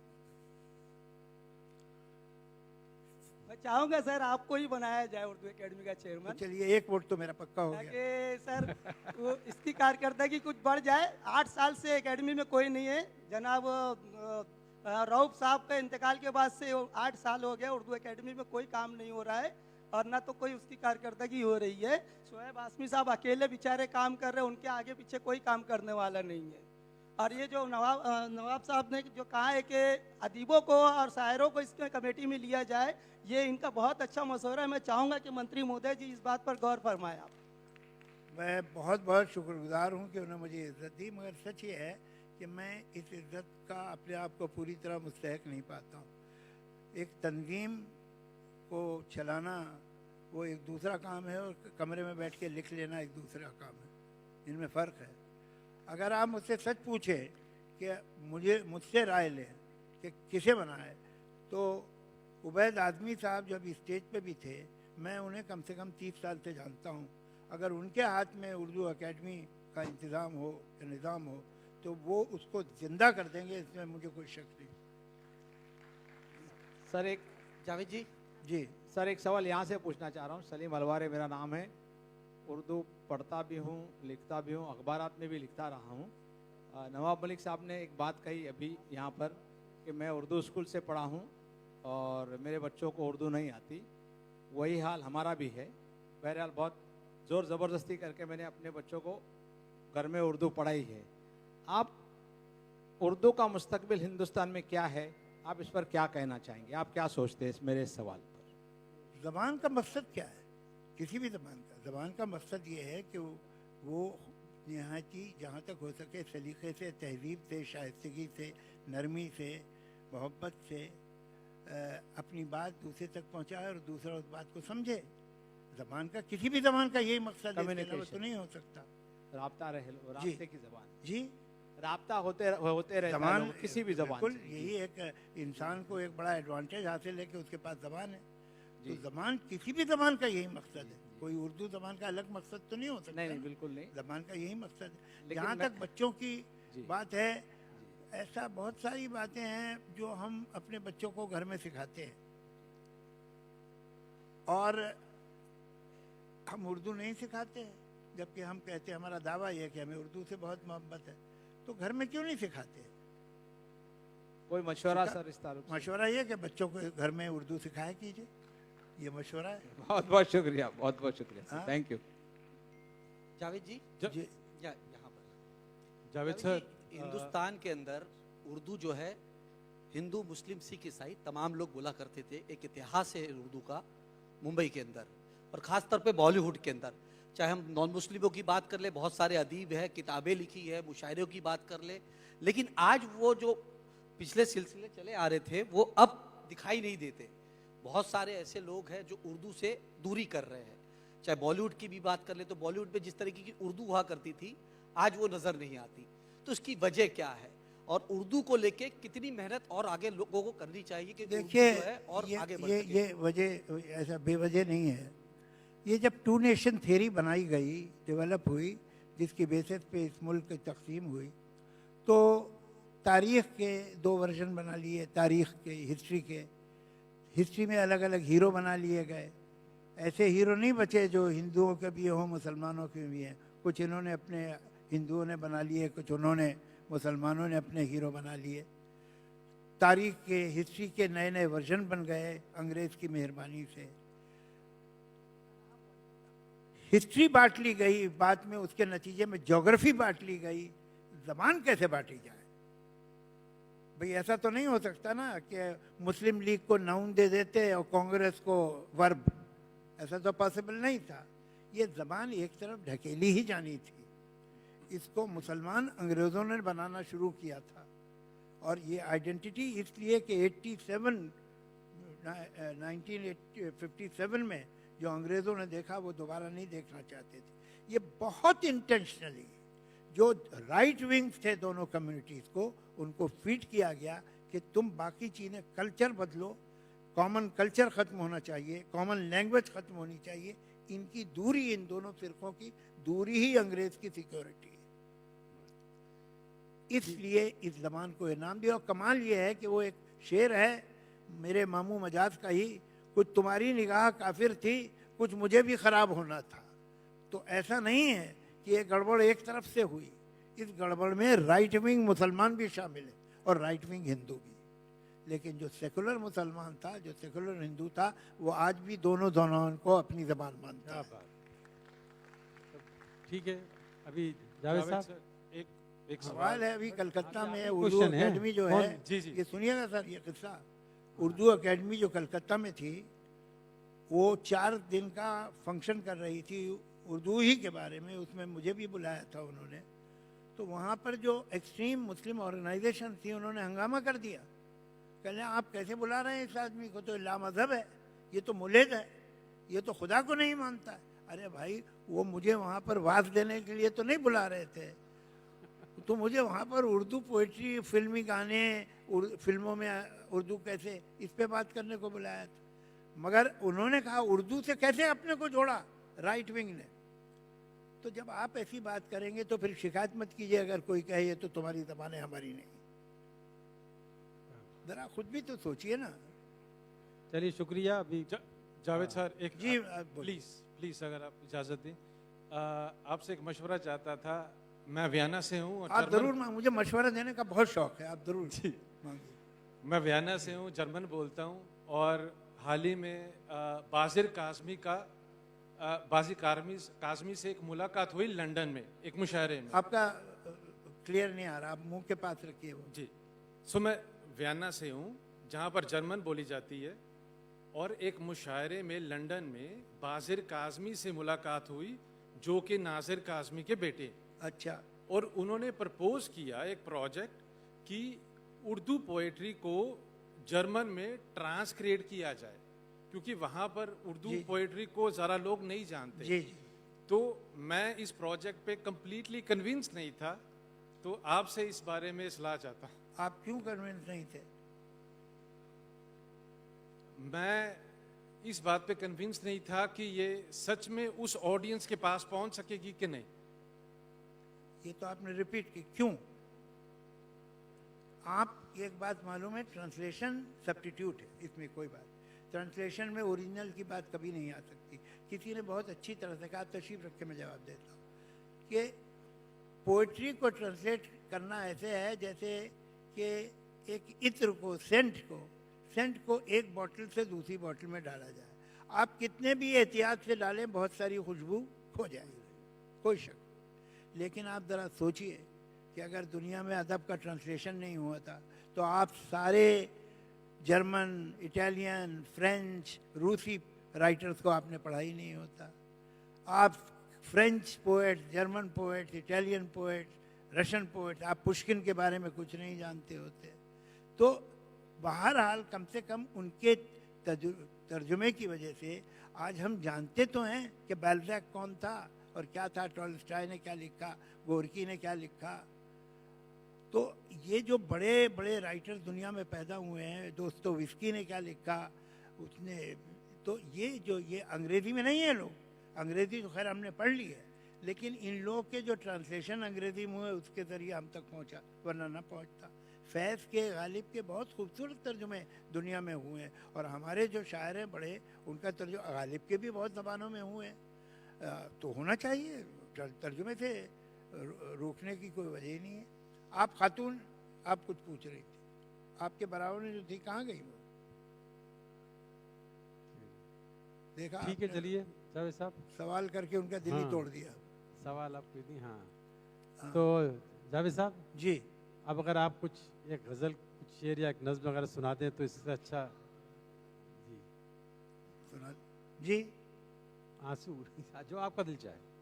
मैं चाहूंगा सर आपको ही बनाया जाए उर्दू एकेडमी का तो चेयरमैन, चलिए एक वोट तो मेरा पक्का हो गया। ताकि सर वो इसकी कारकर्दगी कुछ बढ़ जाए। 8 साल से एकेडमी में कोई नहीं है। जनाब रऊफ साहब के इंतकाल के बाद से 8 साल हो गया उर्दू एकेडमी में कोई काम नहीं हो रहा है और ना तो कोई उसकी कारकर्दगी हो रही है। शोएब आसमी साहब अकेले बेचारे काम कर रहे हैं, उनके आगे पीछे कोई काम करने वाला नहीं है। और ये जो नवाब साहब ने जो कहा है कि अदीबों को और शायरों को इसमें कमेटी में लिया जाए, ये इनका बहुत अच्छा मशवरा है। मैं चाहूँगा कि मंत्री महोदय जी इस बात पर गौर फरमाएं आप। मैं बहुत बहुत शुक्रगुजार हूँ कि उन्होंने मुझे इज़्ज़त दी, मगर सच ये है कि मैं इस इज़्ज़त का अपने आप को पूरी तरह मुस्तहक नहीं पाता हूँ। एक तंजीम को चलाना वो एक दूसरा काम है और कमरे में बैठ के लिख लेना एक दूसरा काम है, इनमें फ़र्क है। अगर आप मुझसे सच पूछे कि मुझसे राय लें कि किसे बनाए, तो उबैद आज़मी साहब जब स्टेज पे भी थे, मैं उन्हें कम से कम 30 साल से जानता हूँ। अगर उनके हाथ में उर्दू एकेडमी का इंतज़ाम हो या निज़ाम हो तो वो उसको ज़िंदा कर देंगे, इसमें मुझे कोई शक नहीं। सर एक जावेद जी जी सर एक सवाल यहाँ से पूछना चाह रहा हूँ। सलीम अलवारे मेरा नाम है, उर्दू पढ़ता भी हूँ, लिखता भी हूँ, अखबारात में भी लिखता रहा हूँ। नवाब मलिक साहब ने एक बात कही अभी यहाँ पर कि मैं उर्दू स्कूल से पढ़ा हूँ और मेरे बच्चों को उर्दू नहीं आती। वही हाल हमारा भी है। बहरहाल बहुत ज़ोर ज़बरदस्ती करके मैंने अपने बच्चों को घर में उर्दू पढ़ाई है। आप उर्दू का मुस्तकबिल हिंदुस्तान में क्या है, आप इस पर क्या कहना चाहेंगे? आप क्या सोचते हैं इस मेरे सवाल पर? ज़बान का मकसद क्या है? किसी भी ज़बान का मकसद ये है कि वो यहाँ की जहाँ तक हो सके सलीक़े से, तहज़ीब से, शाइस्तगी से, नरमी से, मोहब्बत से अपनी बात दूसरे तक पहुँचाए और दूसरा उस बात को समझे। ज़बान का किसी भी ज़बान का यही मकसद है, इसके अलावा तो नहीं हो सकता। राब्ता रहे, राब्ते की ज़बान जी, राब्ता होते रहता है लोग किसी भी ज़बान बिल्कुल से। यही एक इंसान को एक बड़ा एडवांटेज हासिल है कि उसके पास ज़बान है। तो ज़बान किसी भी ज़बान का यही मकसद है, कोई उर्दू ज़बान का अलग मकसद तो नहीं हो सकता। नहीं बिल्कुल नहीं। ज़बान का यही मकसद है। लेकिन जहाँ मैं- तक बच्चों की जी। बात है, ऐसा बहुत सारी बातें हैं जो हम अपने बच्चों को घर में सिखाते हैं और हम उर्दू नहीं सिखाते हैं, जबकि हम कहते हैं, हमारा दावा यह है कि हमें उर्दू से बहुत मोहब्बत है। तो घर में क्यों नहीं सिखाते? कोई मशवरा सर इस ताल्लुक से? मशवरा ये कि बच्चों को घर में उर्दू सिखाया कीजिए, ये मशवरा है। बहुत बहुत शुक्रिया, बहुत बहुत शुक्रिया हाँ। Sir, thank you. Javed ji जी यहाँ पर जावेद जावेद सर, जी, हिंदुस्तान के अंदर उर्दू जो है हिंदू मुस्लिम सिख ईसाई तमाम लोग बोला करते थे। एक इतिहास है उर्दू का मुंबई के अंदर और ख़ास तौर पे बॉलीवुड के अंदर। चाहे हम नॉन मुस्लिमों की बात कर ले, बहुत सारे अदीब है, किताबें लिखी है, मुशायरों की बात कर ले, लेकिन आज वो जो पिछले सिलसिले चले आ रहे थे वो अब दिखाई नहीं देते। बहुत सारे ऐसे लोग हैं जो उर्दू से दूरी कर रहे हैं। चाहे बॉलीवुड की भी बात कर ले तो बॉलीवुड में जिस तरीके की उर्दू हुआ करती थी आज वो नज़र नहीं आती। तो इसकी वजह क्या है और उर्दू को लेके कितनी मेहनत और आगे लोगों को करनी चाहिए कि उर्दू देखिए, जो है और आगे बढ़ सके? ये वजह ऐसा बेवजह नहीं है। ये जब 2 नेशन थ्योरी बनाई गई, डेवलप हुई, जिसकी बेसिस पे इस मुल्क की तकसीम हुई, तो तारीख़ के 2 वर्जन बना लिए, तारीख़ के, हिस्ट्री में अलग अलग हीरो बना लिए गए। ऐसे हीरो नहीं बचे जो हिंदुओं के भी हों, मुसलमानों के भी हैं। कुछ इन्होंने अपने हिंदुओं ने बना लिए, कुछ उन्होंने मुसलमानों ने अपने हीरो बना लिए। तारीख़ के, हिस्ट्री के नए नए वर्जन बन गए अंग्रेज़ की मेहरबानी से। हिस्ट्री बांट ली गई, बाद में उसके नतीजे में ज्योग्राफी बांट ली गई। ज़बान कैसे बांटी जाए भाई? ऐसा तो नहीं हो सकता ना कि मुस्लिम लीग को नाउन दे देते और कांग्रेस को वर्ब। ऐसा तो पॉसिबल नहीं था। ये ज़बान एक तरफ ढकेली ही जानी थी। इसको मुसलमान अंग्रेज़ों ने बनाना शुरू किया था और ये आइडेंटिटी इसलिए कि 1957 में जो अंग्रेज़ों ने देखा वो दोबारा नहीं देखना चाहते थे। ये बहुत इंटेंशनली जो राइट विंग्स थे दोनों कम्युनिटीज़ को, उनको फीड किया गया कि तुम बाकी चीज़ें, कल्चर बदलो, कॉमन कल्चर ख़त्म होना चाहिए, कॉमन लैंग्वेज ख़त्म होनी चाहिए। इनकी दूरी, इन दोनों फ़िरक़ों की दूरी ही अंग्रेज़ की सिक्योरिटी है। इसलिए इस ज़बान को इनाम दिया। और कमाल ये है कि वो एक शेर है मेरे मामू मजाज का ही, कुछ तुम्हारी निगाह काफिर थी, कुछ मुझे भी खराब होना था। तो ऐसा नहीं है कि ये गड़बड़ एक तरफ से हुई, इस गड़बड़ में राइट विंग मुसलमान भी शामिल है और राइट विंग हिंदू भी। लेकिन जो सेकुलर मुसलमान था, जो सेकुलर हिंदू था, वो आज भी दोनों को अपनी जबान मानता क्या है। बात। ठीक है, अभी जावेद साहब एक एक सवाल है, अभी कलकत्ता में आखिरी उर्दू क्वेश्चन है। अकेडमी जो कौन- है, जी, जी। ये सुनिएगा सर, ये किस्सा, उर्दू अकेडमी जो कलकत्ता में थी, वो 4 दिन का फंक्शन कर रही थी उर्दू ही के बारे में, उसमें मुझे भी बुलाया था उन्होंने। तो वहाँ पर जो एक्सट्रीम मुस्लिम ऑर्गेनाइजेशन थी, उन्होंने हंगामा कर दिया, कहले आप कैसे बुला रहे हैं इस आदमी को, तो लामज़हब है, ये तो मुल्हिद है, ये तो खुदा को नहीं मानता है। अरे भाई, वो मुझे वहाँ पर वाज देने के लिए तो नहीं बुला रहे थे, तो मुझे वहाँ पर उर्दू पोइट्री, फिल्मी गाने, फिल्मों में उर्दू कैसे, इस पे बात करने को बुलाया था। मगर उन्होंने कहा उर्दू से कैसे अपने को जोड़ा राइट विंग ने। तो जब आप ऐसी बात करेंगे तो फिर शिकायत मत कीजिए अगर कोई कहे ये तो तुम्हारी ज़बान है, हमारी नहीं। जरा खुद भी तो सोचिए ना। चलिए, शुक्रिया। अभी जावेद सर एक जी, आप बोलिए। प्लीज प्लीज अगर आप इजाजत दें, आपसे एक मशवरा चाहता था। मैं वियना से हूँ और आप जरूर मुझे मशवरा देने का बहुत शौक है, आप जरूर मांगिए। मैं वियना से हूँ, जर्मन बोलता हूँ, और हाल ही में बाजिर काज़मी का बाजी काज़मी से एक मुलाकात हुई लंदन में, एक मुशायरे में। आपका क्लियर नहीं आ रहा, आप मुंह के पास रखिए वो। जी, सो मैं वियना से हूँ जहाँ पर जर्मन बोली जाती है, और एक मुशायरे में लंदन में बाजिर काज़मी से मुलाकात हुई जो कि नाजिर काज़मी के बेटे। अच्छा। और उन्होंने प्रपोज किया एक प्रोजेक्ट कि उर्दू पोएट्री को जर्मन में ट्रांसक्रिएट किया जाए, क्योंकि वहाँ पर उर्दू जी। पोएट्री को ज़रा लोग नहीं जानते। जी जी। तो मैं इस प्रोजेक्ट पे कंप्लीटली कन्विंस नहीं था, तो आपसे इस बारे में सलाह चाहता हूँ। आप क्यों कन्विंस नहीं थे? मैं इस बात पे कन्विंस नहीं था कि ये सच में उस ऑडियंस के पास पहुंच सकेगी कि नहीं। ये तो आपने रिपीट की, क्यों? आप एक बात मालूम है, ट्रांसलेशन सब्स्टिट्यूट है, इसमें कोई बात, ट्रांसलेशन में ओरिजिनल की बात कभी नहीं आ सकती। किसी ने बहुत अच्छी तरह से कहा, तशरीफ रख के मैं जवाब देता हूँ, कि पोइट्री को ट्रांसलेट करना ऐसे है जैसे कि एक इत्र को, सेंट को एक बोतल से दूसरी बोतल में डाला जाए। आप कितने भी एहतियात से डालें, बहुत सारी खुशबू खो जाएगी, कोई शक। लेकिन आप ज़रा सोचिए कि अगर दुनिया में अदब का ट्रांसलेशन नहीं हुआ था, तो आप सारे जर्मन, इटालियन, फ्रेंच, रूसी राइटर्स को आपने पढ़ा ही नहीं होता। आप French poet, German poet, Italian poet, Russian poet, आप पुष्किन के बारे में कुछ नहीं जानते होते। तो बहरहाल कम से कम उनके तर्जुमे की वजह से आज हम जानते तो हैं कि बैल्जैक कौन था और क्या था, टॉल्स्टॉय ने क्या लिखा, गोरकी ने क्या लिखा। तो ये जो बड़े बड़े राइटर दुनिया में पैदा हुए हैं, दोस्तोयेव्स्की ने क्या लिखा उसने, तो ये अंग्रेजी में नहीं है लोग, अंग्रेजी तो खैर हमने पढ़ ली है, लेकिन इन लोगों के जो ट्रांसलेशन अंग्रेजी में हुए उसके ज़रिए हम तक पहुंचा, वरना ना पहुंचता। फैज़ के, गालिब के बहुत खूबसूरत तर्जुमे दुनिया में हुए हैं, और हमारे जो शायर हैं बड़े, उनका तर्जुमा, गालिब के भी बहुत ज़बानों में हुए हैं। तो होना चाहिए, तर्जुमे से रोकने की कोई वजह ही नहीं है। आप खातून, आप कुछ पूछ रही थी, आपके बराबर में जो थी, कहाँ गई वो? देखा ठीक है, आपने? चलिए जावेद साहब, सवाल करके उनका दिल ही हाँ। तोड़ दिया। सवाल आप दी। हाँ, हाँ। तो जावेद साहब, जी, अब अगर आप कुछ एक गज़ल, कुछ शेर या एक नज़्म वगैरह सुनाते हैं तो इससे अच्छा। जी, सुना जी। आंसू जो आपका दिल चाहे।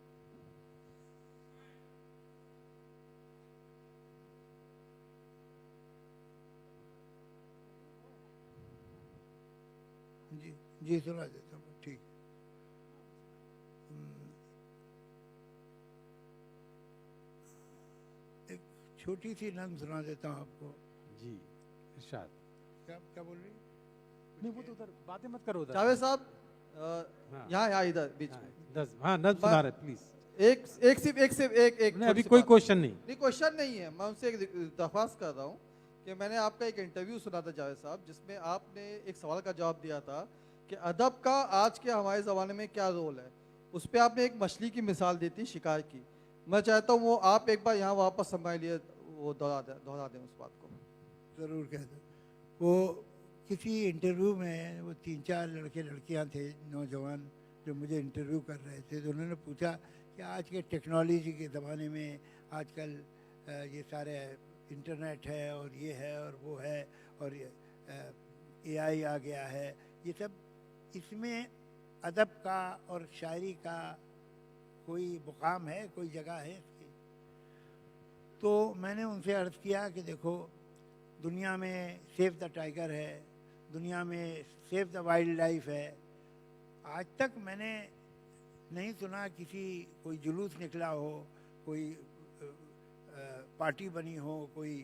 जी जी, सुना देता हूँ, ठीक। एक छोटी सी नज़्म सुना देता हूँ आपको। जी, इरशाद। क्या क्या बोल रही? नहीं, वो तो उधर बातें मत करो उधर। जावेद साहब, हाँ। यहाँ इधर बीच हाँ, में नज़्म सुना रहे, प्लीज। एक नहीं, अभी छोटी सी कोई बात। क्वेश्चन नहीं। नहीं, क्वेश्चन नहीं है, मैं उनसे एक दरख्वास्त कर रहा हूँ कि मैंने आपका एक इंटरव्यू सुना था जावेद साहब, जिसमें आपने एक सवाल का जवाब दिया था कि अदब का आज के हमारे ज़माने में क्या रोल है। उस पर आपने एक मछली की मिसाल दी थी, शिकार की। मैं चाहता हूँ वो आप एक बार यहाँ वापस हमारे लिए वो दोहरा दें उस बात को। ज़रूर कह दो। वो किसी इंटरव्यू में वो 3-4 लड़के लड़कियां थे नौजवान जो मुझे इंटरव्यू कर रहे थे, तो उन्होंने पूछा कि आज के टेक्नोलॉजी के ज़माने में आजकल ये सारे इंटरनेट है और ये है और वो है और एआई आ गया है, ये सब, इसमें अदब का और शायरी का कोई मुकाम है, कोई जगह है इसकी? तो मैंने उनसे अर्ज़ किया कि देखो, दुनिया में सेव द टाइगर है, दुनिया में सेव द वाइल्ड लाइफ है। आज तक मैंने नहीं सुना किसी कोई जुलूस निकला हो, कोई पार्टी बनी हो, कोई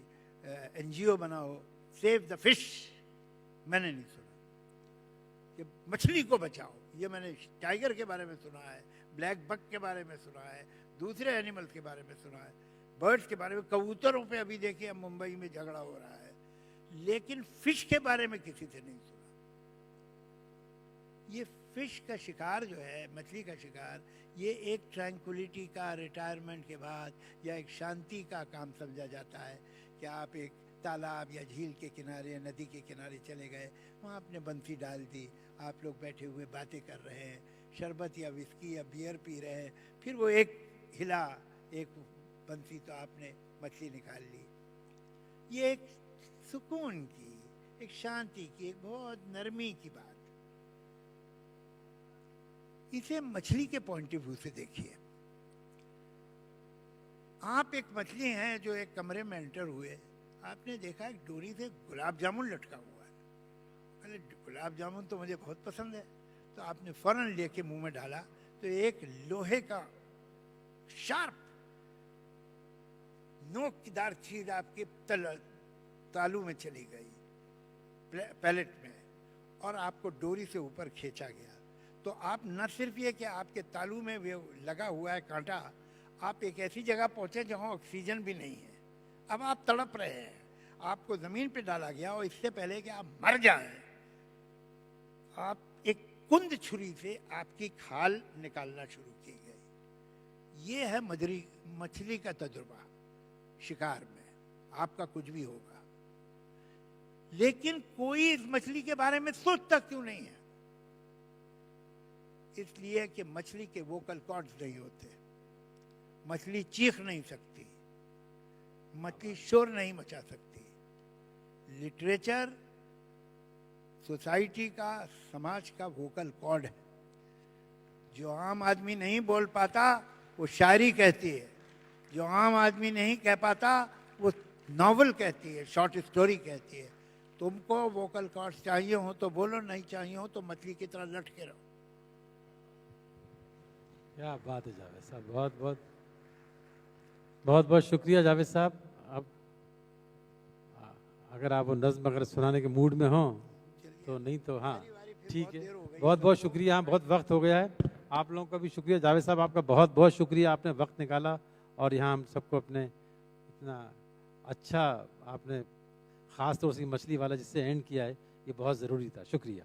एनजीओ बना हो, सेव द फिश मैंने नहीं सुना कि मछली को बचाओ। ये मैंने टाइगर के बारे में सुना है, ब्लैक बक के बारे में सुना है, दूसरे एनिमल्स के बारे में सुना है, बर्ड्स के बारे में, कबूतरों पे अभी देखिए मुंबई में झगड़ा हो रहा है, लेकिन फिश के बारे में किसी से नहीं सुना। ये फिश का शिकार जो है, मछली का शिकार, ये एक ट्रैंक्विलिटी का, रिटायरमेंट के बाद या एक शांति का काम समझा जाता है कि आप एक तालाब या झील के किनारे, नदी के किनारे चले गए, वहाँ आपने बंसी डाल दी, आप लोग बैठे हुए बातें कर रहे हैं, शरबत या विस्की या बियर पी रहे हैं, फिर वो एक हिला, एक बंसी, तो आपने मछली निकाल ली। ये एक सुकून की, एक शांति की, एक बहुत नरमी की बात। इसे मछली के पॉइंट ऑफ व्यू से देखिए। आप एक मछली हैं जो एक कमरे में एंटर हुए, आपने देखा एक डोरी से गुलाब जामुन लटका हुआ है। अरे गुलाब जामुन तो मुझे बहुत पसंद है, तो आपने फौरन लेके मुंह में डाला, तो एक लोहे का शार्प नोकदार चीज आपके तालू में चली गई, पैलेट में, और आपको डोरी से ऊपर खींचा गया। तो आप न सिर्फ ये कि आपके तालू में लगा हुआ है कांटा, आप एक ऐसी जगह पहुंचे जहां ऑक्सीजन भी नहीं है, अब आप तड़प रहे हैं, आपको जमीन पे डाला गया, और इससे पहले कि आप मर जाएं, आप एक कुंद छुरी से आपकी खाल निकालना शुरू की गई। ये है मछली का तजुर्बा शिकार में। आपका कुछ भी होगा, लेकिन कोई इस मछली के बारे में सोचता क्यों नहीं है? इसलिए कि मछली के वोकल कॉर्ड्स नहीं होते, मछली चीख नहीं सकती, मछली शोर नहीं मचा सकती। लिटरेचर सोसाइटी का, समाज का वोकल कॉर्ड है। जो आम आदमी नहीं बोल पाता वो शायरी कहती है, जो आम आदमी नहीं कह पाता वो नॉवल कहती है, शॉर्ट स्टोरी कहती है। तुमको वोकल कॉर्ड्स चाहिए हो तो बोलो, नहीं चाहिए हो तो मछली की तरह लटके रहो। क्या बात है जावेद साहब, बहुत बहुत बहुत बहुत शुक्रिया जावेद साहब। अब अगर आप वो नज्म अगर सुनाने के मूड में हो तो, नहीं तो हाँ ठीक है, बहुत बहुत शुक्रिया। हाँ, बहुत वक्त हो गया है। आप लोगों का भी शुक्रिया जावेद साहब, आपका बहुत बहुत शुक्रिया, आपने वक्त निकाला और यहाँ हम सबको अपने इतना अच्छा आपने ख़ास तौर से मछली वाला जिससे एंड किया है, ये बहुत ज़रूरी था। शुक्रिया।